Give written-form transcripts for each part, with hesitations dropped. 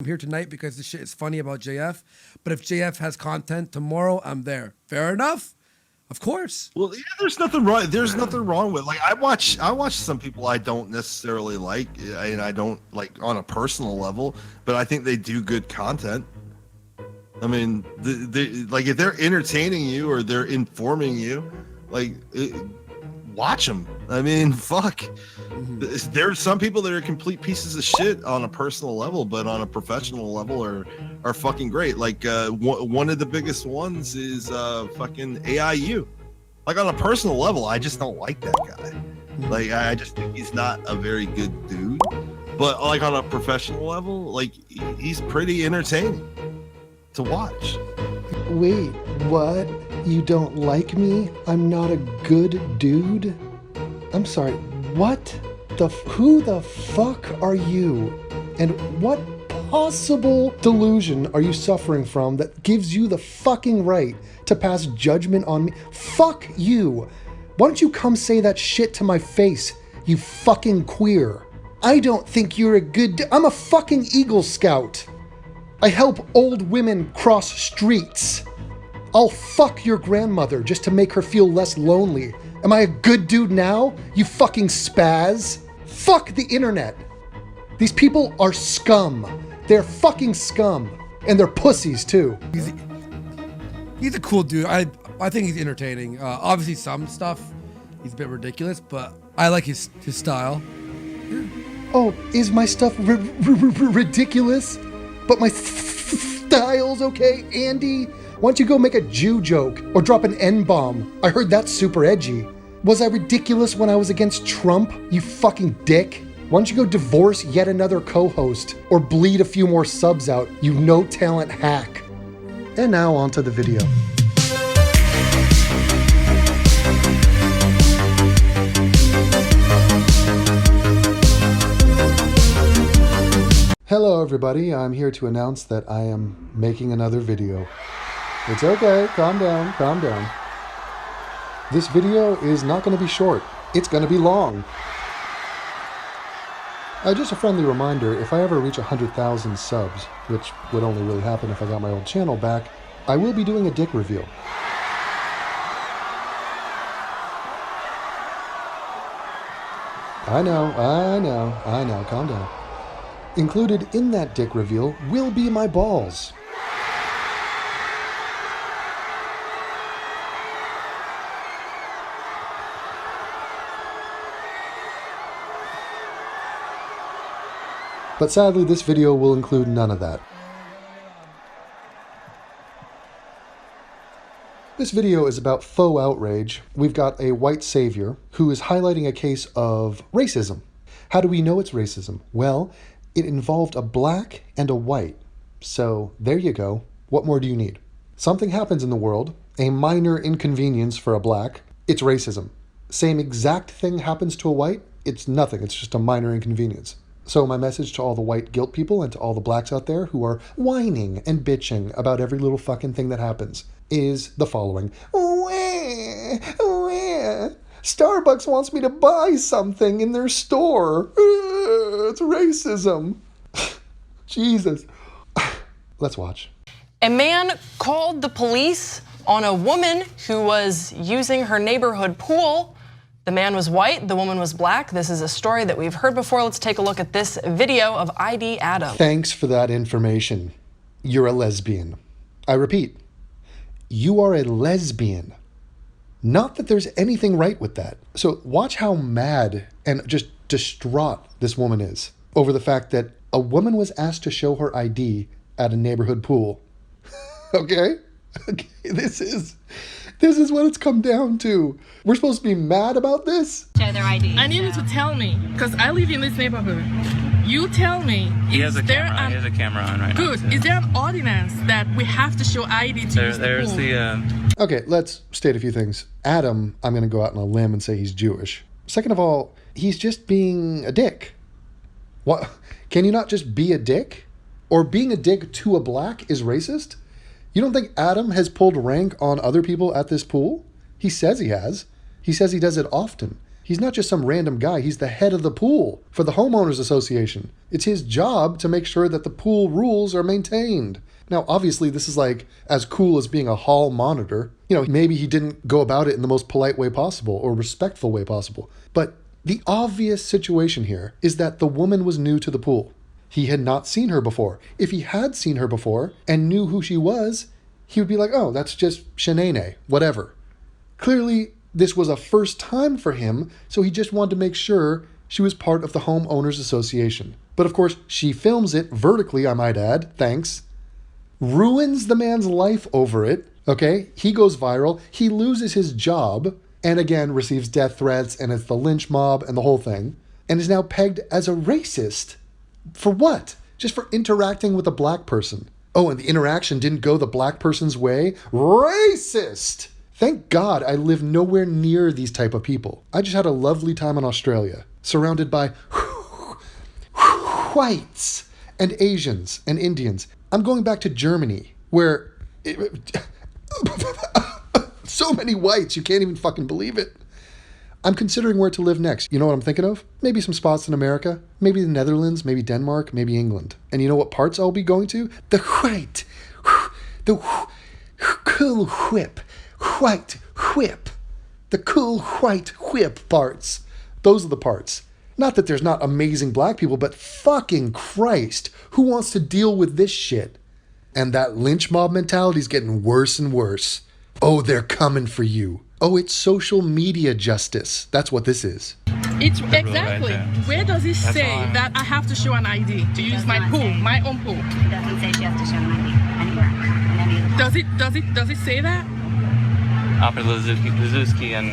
I'm here tonight because the shit is funny about JF, but if JF has content tomorrow, I'm there. Fair enough? Of course. Well, yeah, there's nothing wrong. There's nothing wrong with, like, I watch some people I don't necessarily like, and I don't like on a personal level, but I think they do good content. I mean, like, if they're entertaining you or they're informing you, like, watch them. I mean, fuck. There's some people that are complete pieces of shit on a personal level, but on a professional level are fucking great. Like, one of the biggest ones is fucking AIU. Like, on a personal level, I just don't like that guy. Like, I just think he's not a very good dude. But like on a professional level, like, he's pretty entertaining to watch. Wait, what? You don't like me? I'm not a good dude? I'm sorry, what? Who the fuck are you? And what possible delusion are you suffering from that gives you the fucking right to pass judgment on me? Fuck you. Why don't you come say that shit to my face, you fucking queer? I don't think you're a good I'm a fucking Eagle Scout. I help old women cross streets. I'll fuck your grandmother just to make her feel less lonely. Am I a good dude now, you fucking spaz? Fuck the internet. These people are scum. They're fucking scum. And they're pussies too. He's a cool dude. I think he's entertaining. Obviously some stuff, he's a bit ridiculous, but I like his style. Yeah. Oh, is my stuff ridiculous? But my style's okay, Andy? Why don't you go make a Jew joke or drop an N-bomb? I heard that's super edgy. Was I ridiculous when I was against Trump, you fucking dick? Why don't you go divorce yet another co-host or bleed a few more subs out, you no-talent hack? And now on to the video. Hello everybody, I'm here to announce that I am making another video. It's okay, calm down, calm down. This video is not going to be short, it's going to be long. Just a friendly reminder, if I ever reach 100,000 subs, which would only really happen if I got my old channel back, I will be doing a dick reveal. I know, calm down. Included in that dick reveal will be my balls. But sadly, this video will include none of that. This video is about faux outrage. We've got a white savior who is highlighting a case of racism. How do we know it's racism? Well, it involved a black and a white. So there you go. What more do you need? Something happens in the world, a minor inconvenience for a black, it's racism. Same exact thing happens to a white, it's nothing, it's just a minor inconvenience. So my message to all the white guilt people and to all the blacks out there who are whining and bitching about every little fucking thing that happens is the following. Starbucks wants me to buy something in their store. It's racism. Jesus. Let's watch. A man called the police on a woman who was using her neighborhood pool. The man was white, the woman was black. This is a story that we've heard before. Let's take a look at this video of ID Adam. Thanks for that information. You're a lesbian. I repeat, you are a lesbian. Not that there's anything right with that. So watch how mad and just distraught this woman is over the fact that a woman was asked to show her ID at a neighborhood pool. Okay? This is what it's come down to. We're supposed to be mad about this? Show their ID. I need you to tell me, because I live in this neighborhood. You tell me. He has a camera. He has a camera on right now. Good. Is there an ordinance that we have to show ID to use there's the pool? Okay, let's state a few things. Adam, I'm going to go out on a limb and say he's Jewish. Second of all, he's just being a dick. What? Can you not just be a dick? Or being a dick to a black is racist? You don't think Adam has pulled rank on other people at this pool? He says he has. He says he does it often. He's not just some random guy. He's the head of the pool for the homeowners association. It's his job to make sure that the pool rules are maintained. Now, obviously, this is like as cool as being a hall monitor. You know, maybe he didn't go about it in the most polite way possible or respectful way possible. But the obvious situation here is that the woman was new to the pool. He had not seen her before. If he had seen her before and knew who she was, he would be like, oh, that's just Shanae, whatever. Clearly, this was a first time for him, so he just wanted to make sure she was part of the homeowners association. But of course, she films it vertically, I might add, thanks. Ruins the man's life over it, okay? He goes viral, he loses his job, and again receives death threats, and it's the lynch mob and the whole thing, and is now pegged as a racist. For what? Just for interacting with a black person. Oh, and the interaction didn't go the black person's way? Racist! Thank God I live nowhere near these type of people. I just had a lovely time in Australia, surrounded by whites and Asians and Indians. I'm going back to Germany, where so many whites, you can't even fucking believe it. I'm considering where to live next. You know what I'm thinking of? Maybe some spots in America, maybe the Netherlands, maybe Denmark, maybe England. And you know what parts I'll be going to? The white, the cool whip. White whip. The cool white whip parts. Those are the parts. Not that there's not amazing black people, but fucking Christ, who wants to deal with this shit? And that lynch mob mentality is getting worse and worse. Oh, they're coming for you. Oh, it's social media justice. That's what this is. It's exactly. Where does it say that I have to show an ID to use my pool, my own pool? It doesn't say she has to show an ID anywhere. In any of the Does it say that? Officer Lizuski and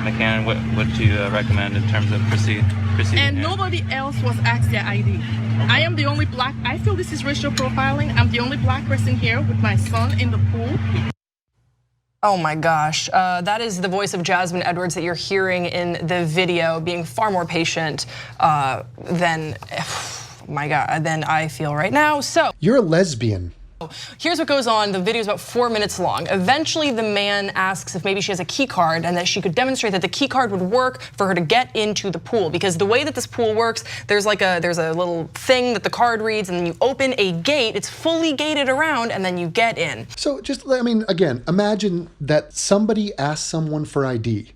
McCann, what do you recommend in terms of proceeding? And here? Nobody else was asked their ID. I am the only black. I feel this is racial profiling. I'm the only black person here with my son in the pool. Oh my gosh, that is the voice of Jasmine Edwards that you're hearing in the video, being far more patient than, my God, than I feel right now. So you're a lesbian. Here's what goes on. The video is about 4 minutes long. Eventually, the man asks if maybe she has a key card and that she could demonstrate that the key card would work for her to get into the pool. Because the way that this pool works, there's a little thing that the card reads, and then you open a gate. It's fully gated around, and then you get in. So just, I mean, again, imagine that somebody asks someone for ID.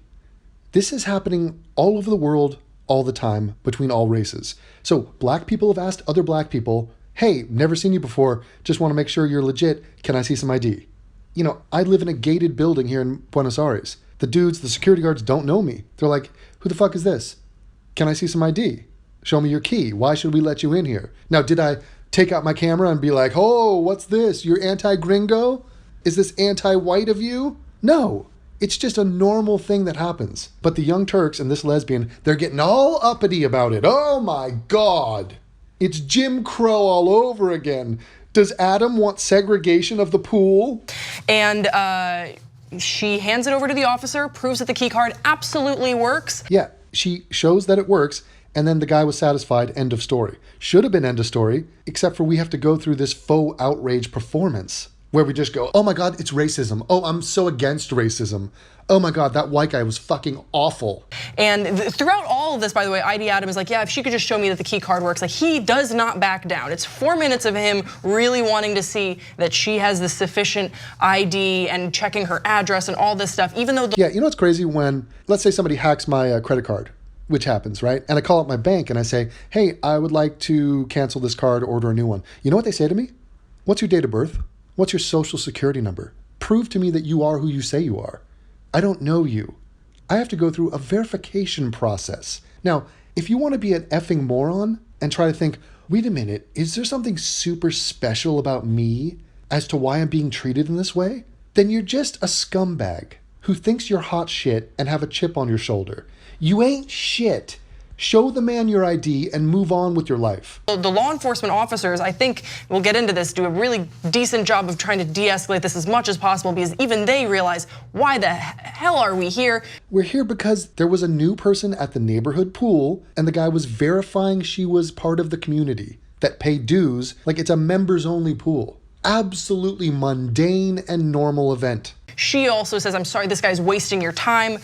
This is happening all over the world, all the time, between all races. So black people have asked other black people, hey, never seen you before, just want to make sure you're legit, can I see some ID? You know, I live in a gated building here in Buenos Aires. The security guards don't know me. They're like, who the fuck is this? Can I see some ID? Show me your key. Why should we let you in here? Now, did I take out my camera and be like, oh, what's this? You're anti-gringo? Is this anti-white of you? No, it's just a normal thing that happens. But the Young Turks and this lesbian, they're getting all uppity about it. Oh my God. It's Jim Crow all over again. Does Adam want segregation of the pool? And she hands it over to the officer, proves that the key card absolutely works. Yeah, she shows that it works, and then the guy was satisfied, end of story. Should have been end of story, except for we have to go through this faux outrage performance where we just go, oh my God, it's racism. Oh, I'm so against racism. Oh my God, that white guy was fucking awful. And throughout all of this, by the way, ID Adam is like, yeah, if she could just show me that the key card works. Like, he does not back down. It's 4 minutes of him really wanting to see that she has the sufficient ID and checking her address and all this stuff, even though yeah, you know what's crazy? When, let's say somebody hacks my credit card, which happens, right? And I call up my bank and I say, hey, I would like to cancel this card, order a new one. You know what they say to me? What's your date of birth? What's your social security number? Prove to me that you are who you say you are. I don't know you. I have to go through a verification process. Now, if you want to be an effing moron and try to think, wait a minute, is there something super special about me as to why I'm being treated in this way? Then you're just a scumbag who thinks you're hot shit and have a chip on your shoulder. You ain't shit. Show the man your ID and move on with your life. The law enforcement officers, I think, we'll get into this, do a really decent job of trying to de-escalate this as much as possible, because even they realize, why the hell are we here? We're here because there was a new person at the neighborhood pool and the guy was verifying she was part of the community that paid dues, like it's a members only pool. absolutely mundane and normal event. She also says, I'm sorry, this guy's wasting your time.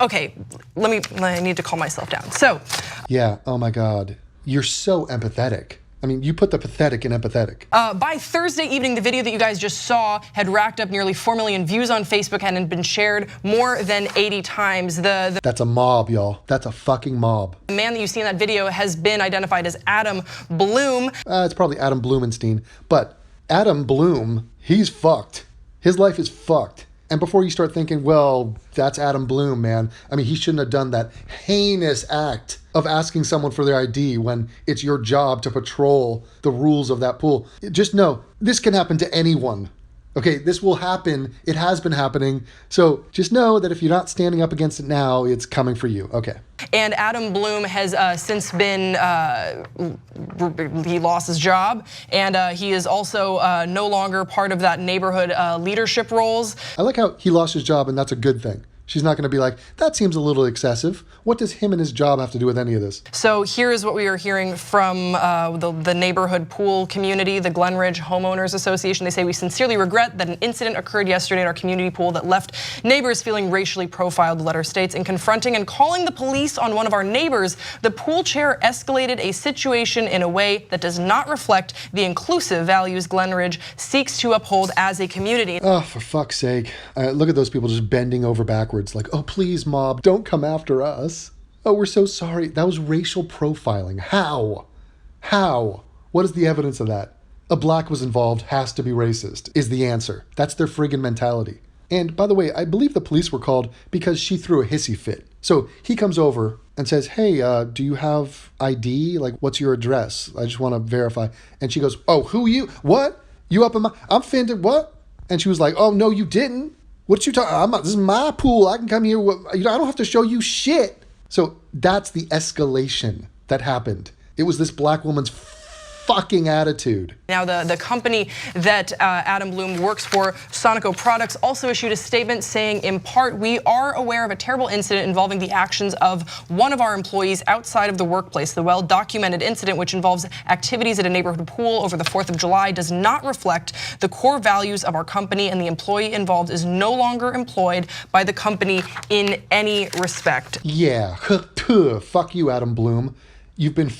Okay, I need to calm myself down. So. Yeah, oh my God. You're so empathetic. I mean, you put the pathetic in empathetic. By Thursday evening, the video that you guys just saw had racked up nearly 4 million views on Facebook and had been shared more than 80 times. That's a mob, y'all. That's a fucking mob. The man that you see in that video has been identified as Adam Bloom. It's probably Adam Blumenstein. But Adam Bloom, he's fucked. His life is fucked. And before you start thinking, well, that's Adam Bloom, man. I mean, he shouldn't have done that heinous act of asking someone for their ID when it's your job to patrol the rules of that pool. Just know, this can happen to anyone. Okay, this will happen. It has been happening. So just know that if you're not standing up against it now, it's coming for you. Okay. And Adam Bloom has since been, he lost his job, and he is also no longer part of that neighborhood leadership roles. I like how he lost his job, and that's a good thing. She's not going to be like, that seems a little excessive. What does him and his job have to do with any of this? So here is what we are hearing from the neighborhood pool community, the Glenridge Homeowners Association. They say, we sincerely regret that an incident occurred yesterday at our community pool that left neighbors feeling racially profiled, the letter states. In confronting and calling the police on one of our neighbors, the pool chair escalated a situation in a way that does not reflect the inclusive values Glenridge seeks to uphold as a community. Oh, for fuck's sake. Look at those people just bending over backwards. Like, oh, please, mob, don't come after us. Oh, we're so sorry. That was racial profiling. How? What is the evidence of that? A black was involved, has to be racist, is the answer. That's their friggin' mentality. And by the way, I believe the police were called because she threw a hissy fit. So he comes over and says, hey, do you have ID? Like, what's your address? I just want to verify. And she goes, oh, who you? What? You up in my, I'm offended, what? And she was like, oh, no, you didn't. What you talking? This is my pool. I can come here. I don't have to show you shit. So that's the escalation that happened. It was this black woman's fucking attitude. Now, the company that Adam Bloom works for, Sonico Products, also issued a statement saying, in part, we are aware of a terrible incident involving the actions of one of our employees outside of the workplace. The well-documented incident, which involves activities at a neighborhood pool over the 4th of July, does not reflect the core values of our company, and the employee involved is no longer employed by the company in any respect. Yeah, fuck you, Adam Bloom. You've been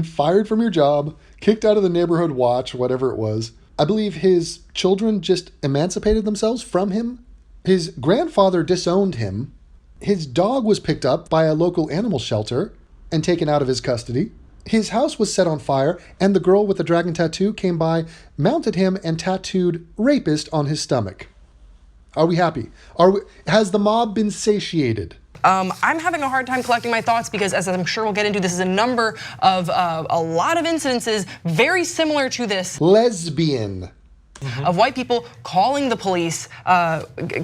fired from your job, kicked out of the neighborhood watch, whatever it was. I believe his children just emancipated themselves from him. His grandfather disowned him. His dog was picked up by a local animal shelter and taken out of his custody. His house was set on fire, and the girl with the dragon tattoo came by, mounted him, and tattooed rapist on his stomach. Are we happy? Has the mob been satiated? I'm having a hard time collecting my thoughts because, as I'm sure we'll get into, this is a number of a lot of incidences very similar to this. Lesbian. Of white people calling the police.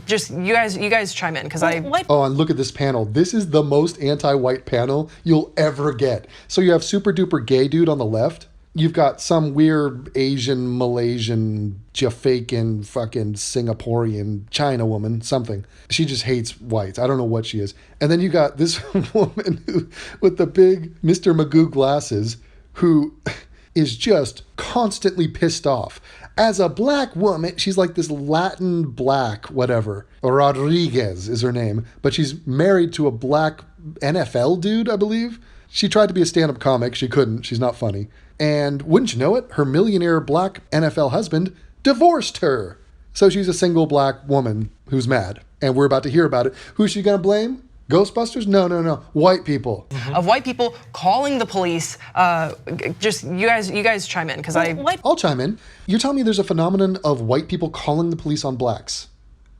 Just you guys chime in because Oh, and look at this panel. This is the most anti-white panel you'll ever get. So you have super duper gay dude on the left. You've got some weird Asian, Malaysian, Jafaican, fucking Singaporean, China woman, something. She just hates whites. I don't know what she is. And then you got this woman with the big Mr. Magoo glasses who is just constantly pissed off. As a black woman, she's like this Latin black, whatever. Rodriguez is her name. But she's married to a black NFL dude, I believe. She tried to be a stand-up comic. She couldn't. She's not funny. And wouldn't you know it, her millionaire black NFL husband divorced her. So she's a single black woman who's mad. And we're about to hear about it. Who's she gonna blame? Ghostbusters? No. White people. Of white people calling the police. Just you guys chime in because I'll chime in. You're telling me there's a phenomenon of white people calling the police on blacks?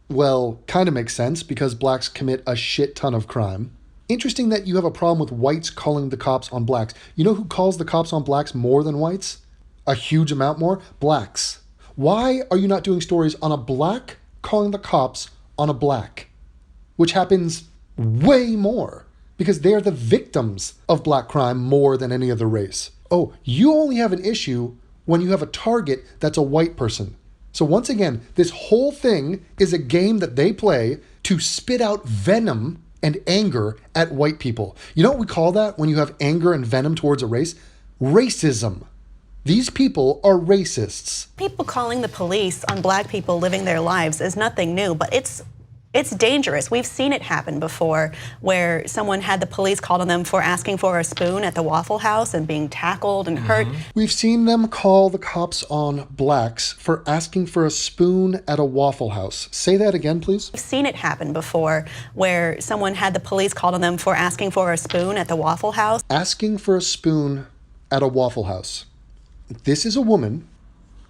Well, kind of makes sense because blacks commit a shit ton of crime. Interesting that you have a problem with whites calling the cops on blacks. You know who calls the cops on blacks more than whites? A huge amount more? Blacks. Why are you not doing stories on a black calling the cops on a black? Which happens way more because they're the victims of black crime more than any other race. Oh, you only have an issue when you have a target that's a white person. So once again, this whole thing is a game that they play to spit out venom and anger at white people. You know what we call that when you have anger and venom towards a race? Racism. These people are racists. People calling the police on black people living their lives is nothing new, but it's dangerous. We've seen it happen before where someone had the police called on them for asking for a spoon at the Waffle House and being tackled and hurt. We've seen them call the cops on blacks for asking for a spoon at a Waffle House. Say that again, please. We've seen it happen before where someone had the police called on them for asking for a spoon at the Waffle House. Asking for a spoon at a Waffle House. This is a woman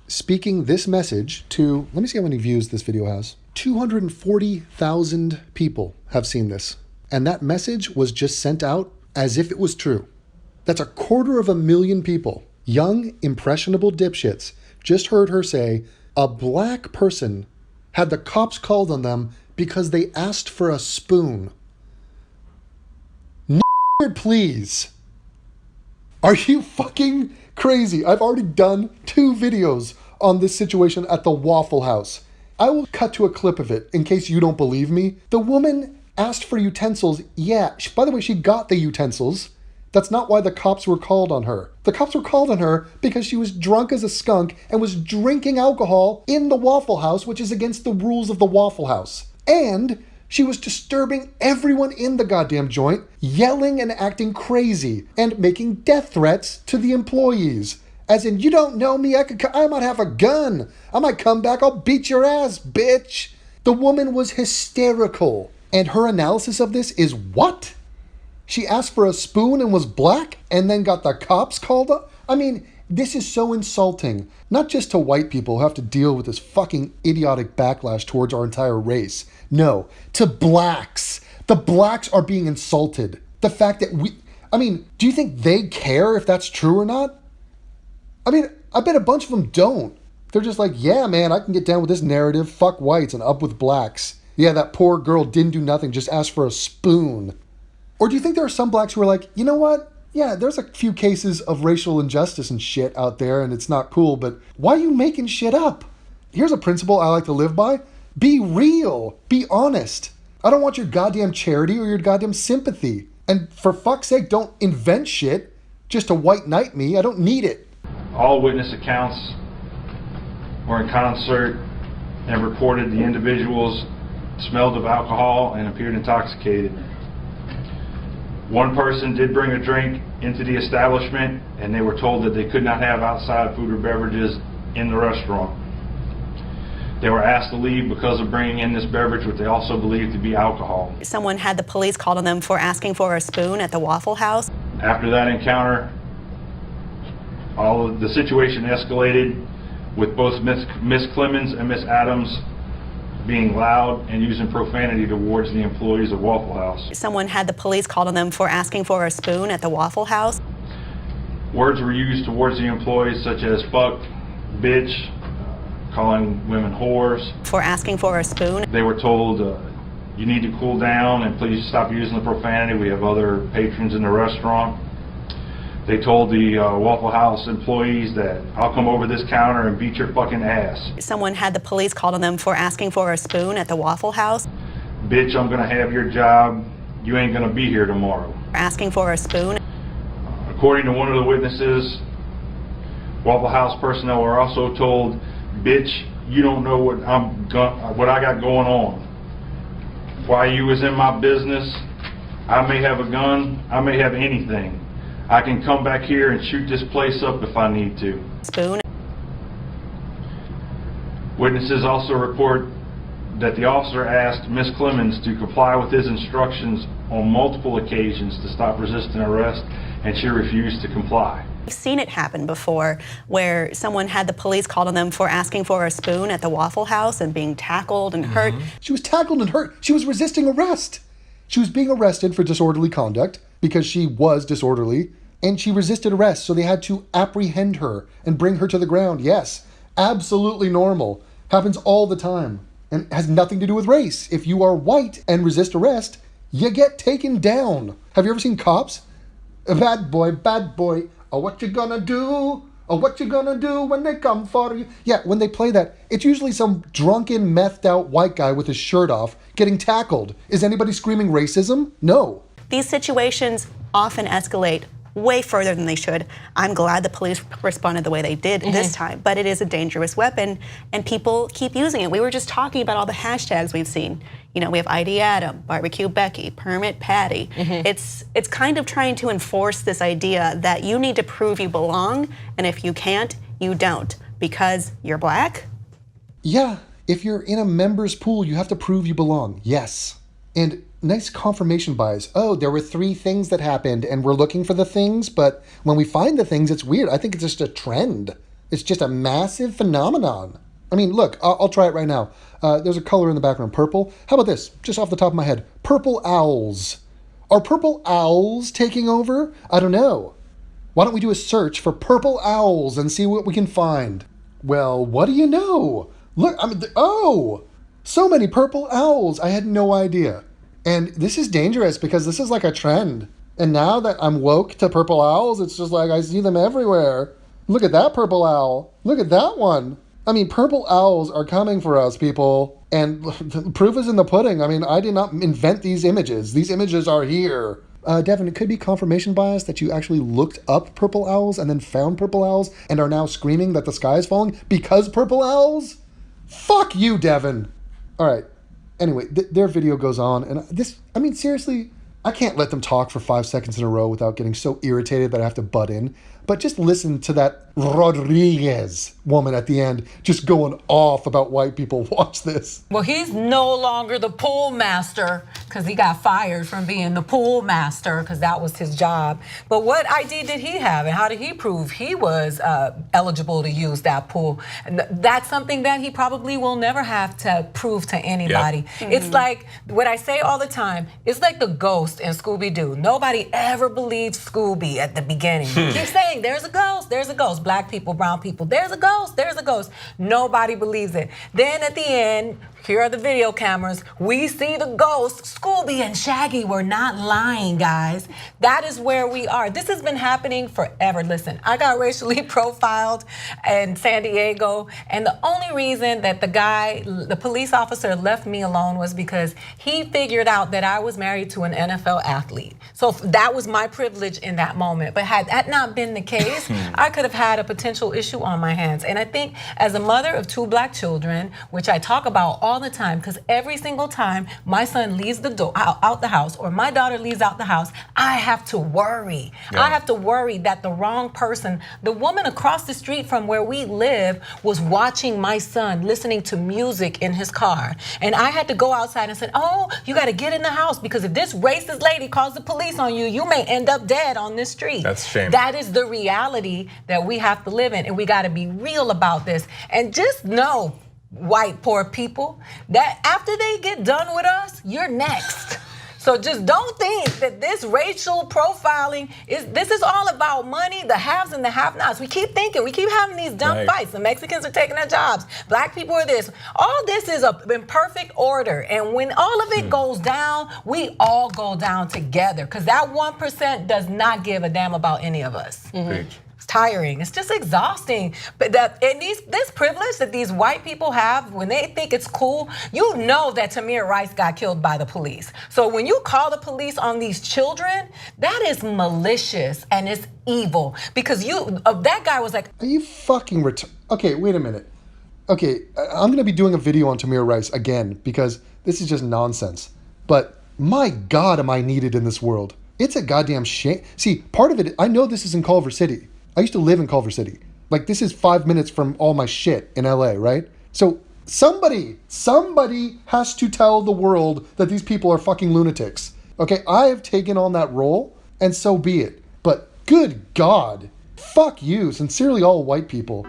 speaking this message to, let me see how many views this video has. 240,000 people have seen this. And that message was just sent out as if it was true. That's 250,000 people, young, impressionable dipshits, just heard her say a black person had the cops called on them because they asked for a spoon. Please. Are you fucking crazy? I've already done 2 videos on this situation at the Waffle House. I will cut to a clip of it in case you don't believe me. The woman asked for utensils. Yeah, by the way, she got the utensils. That's not why the cops were called on her. The cops were called on her because she was drunk as a skunk and was drinking alcohol in the Waffle House, which is against the rules of the Waffle House. And she was disturbing everyone in the goddamn joint, yelling and acting crazy, and making death threats to the employees. As in, you don't know me, I might have a gun. I might come back, I'll beat your ass, bitch. The woman was hysterical. And her analysis of this is what? She asked for a spoon and was black and then got the cops called up? I mean, this is so insulting. Not just to white people who have to deal with this fucking idiotic backlash towards our entire race. No, to blacks. The blacks are being insulted. The fact that do you think they care if that's true or not? I mean, I bet a bunch of them don't. They're just like, yeah, man, I can get down with this narrative. Fuck whites and up with blacks. Yeah, that poor girl didn't do nothing, just asked for a spoon. Or do you think there are some blacks who are like, you know what? Yeah, there's a few cases of racial injustice and shit out there, and it's not cool, but why are you making shit up? Here's a principle I like to live by. Be real. Be honest. I don't want your goddamn charity or your goddamn sympathy. And for fuck's sake, don't invent shit just to white knight me. I don't need it. All witness accounts were in concert and reported the individuals smelled of alcohol and appeared intoxicated. One person did bring a drink into the establishment, and they were told that they could not have outside food or beverages in the restaurant. They were asked to leave because of bringing in this beverage, which they also believed to be alcohol. Someone had the police called on them for asking for a spoon at the Waffle House. After that encounter, the situation escalated with both Miss Clemens and Miss Adams being loud and using profanity towards the employees of Waffle House. Someone had the police called on them for asking for a spoon at the Waffle House. Words were used towards the employees such as fuck, bitch, calling women whores. For asking for a spoon. They were told, you need to cool down and please stop using the profanity. We have other patrons in the restaurant. They told the Waffle House employees that I'll come over this counter and beat your fucking ass. Someone had the police called on them for asking for a spoon at the Waffle House. Bitch, I'm gonna have your job. You ain't gonna be here tomorrow. Asking for a spoon. According to one of the witnesses, Waffle House personnel were also told, bitch, you don't know what I got going on. While you was in my business, I may have a gun, I may have anything. I can come back here and shoot this place up if I need to. Spoon. Witnesses also report that the officer asked Miss Clemens to comply with his instructions on multiple occasions to stop resisting arrest, and she refused to comply. I've seen it happen before where someone had the police called on them for asking for a spoon at the Waffle House and being tackled and hurt. She was tackled and hurt. She was resisting arrest. She was being arrested for disorderly conduct because she was disorderly, and she resisted arrest, so they had to apprehend her and bring her to the ground. Yes, absolutely normal. Happens all the time and has nothing to do with race. If you are white and resist arrest, you get taken down. Have you ever seen Cops? Bad boy, oh, what you gonna do? Oh, what you gonna do when they come for you? Yeah, when they play that, it's usually some drunken, methed out white guy with his shirt off getting tackled. Is anybody screaming racism? No. These situations often escalate way further than they should. I'm glad the police responded the way they did this time, but it is a dangerous weapon and people keep using it. We were just talking about all the hashtags we've seen. You know, we have ID Adam, Barbecue Becky, Permit Patty. It's kind of trying to enforce this idea that you need to prove you belong, and if you can't, you don't, because you're black? Yeah, if you're in a member's pool, you have to prove you belong, yes. And nice confirmation bias. Oh, there were 3 things that happened and we're looking for the things, but when we find the things, it's weird. I think it's just a trend. It's just a massive phenomenon. I mean, look, I'll try it right now. There's a color in the background, purple. How about this, just off the top of my head? Purple owls. Are purple owls taking over? I don't know. Why don't we do a search for purple owls and see what we can find? Well, what do you know? Look, I mean, oh, so many purple owls. I had no idea. And this is dangerous because this is like a trend. And now that I'm woke to purple owls, it's just like I see them everywhere. Look at that purple owl. Look at that one. I mean, purple owls are coming for us, people. And the proof is in the pudding. I mean, I did not invent these images. These images are here. Devin, it could be confirmation bias that you actually looked up purple owls and then found purple owls and are now screaming that the sky is falling because purple owls? Fuck you, Devin. All right. Anyway, their video goes on, and I mean, seriously, I can't let them talk for 5 seconds in a row without getting so irritated that I have to butt in. But just listen to that Rodriguez woman at the end just going off about white people. Watch this. Well, he's no longer the pool master because he got fired from being the pool master because that was his job. But what ID did he have and how did he prove he was eligible to use that pool? That's something that he probably will never have to prove to anybody. Yep. It's like what I say all the time. It's like the ghost in Scooby-Doo. Nobody ever believed Scooby at the beginning. Keep saying, there's a ghost, there's a ghost. Black people, brown people, there's a ghost, there's a ghost. Nobody believes it. Then at the end, here are the video cameras. We see the ghost. Scooby and Shaggy were not lying, guys. That is where we are. This has been happening forever. Listen, I got racially profiled in San Diego, and the only reason that the police officer left me alone was because he figured out that I was married to an NFL athlete. So that was my privilege in that moment. But had that not been the case, I could have had a potential issue on my hands. And I think as a mother of 2 black children, which I talk about all the time, because every single time my son leaves the door out the house or my daughter leaves out the house, I have to worry. Yeah. I have to worry that the wrong person, the woman across the street from where we live, was watching my son listening to music in his car. And I had to go outside and say, oh, you got to get in the house because if this racist lady calls the police on you, you may end up dead on this street. That's a shame. That is the reality that we have to live in, and we got to be real about this. And just know, white poor people, that after they get done with us, you're next. So just don't think that this racial profiling this is all about money, the haves and the have-nots. We keep thinking, we keep having these dumb fights. The Mexicans are taking their jobs. Black people are this. All this is in perfect order. And when all of it goes down, we all go down together. Because that 1% does not give a damn about any of us. It's tiring. It's just exhausting. But this privilege that these white people have when they think it's cool, you know that Tamir Rice got killed by the police. So when you call the police on these children, that is malicious and it's evil. Because that guy was like, are you fucking okay, wait a minute. Okay, I'm going to be doing a video on Tamir Rice again because this is just nonsense. But my God, am I needed in this world? It's a goddamn shame. See, part of it, I know this is in Culver City. I used to live in Culver City. Like, this is 5 minutes from all my shit in LA, right? So somebody has to tell the world that these people are fucking lunatics. Okay, I have taken on that role, and so be it. But good God, fuck you. Sincerely, all white people.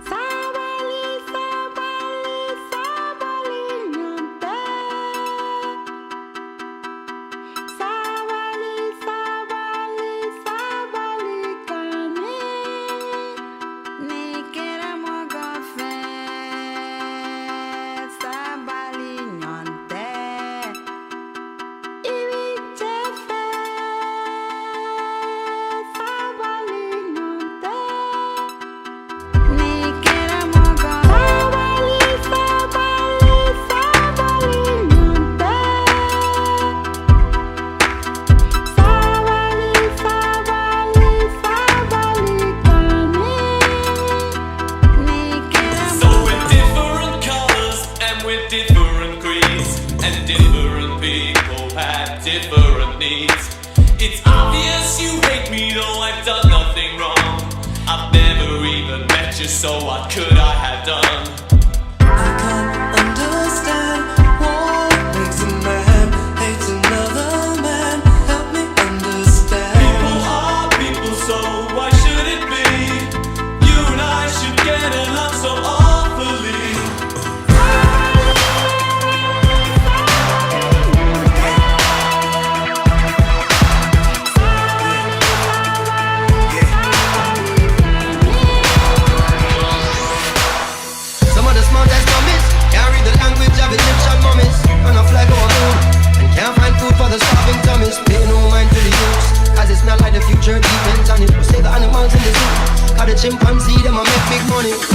the chimpanzee, them a make big money.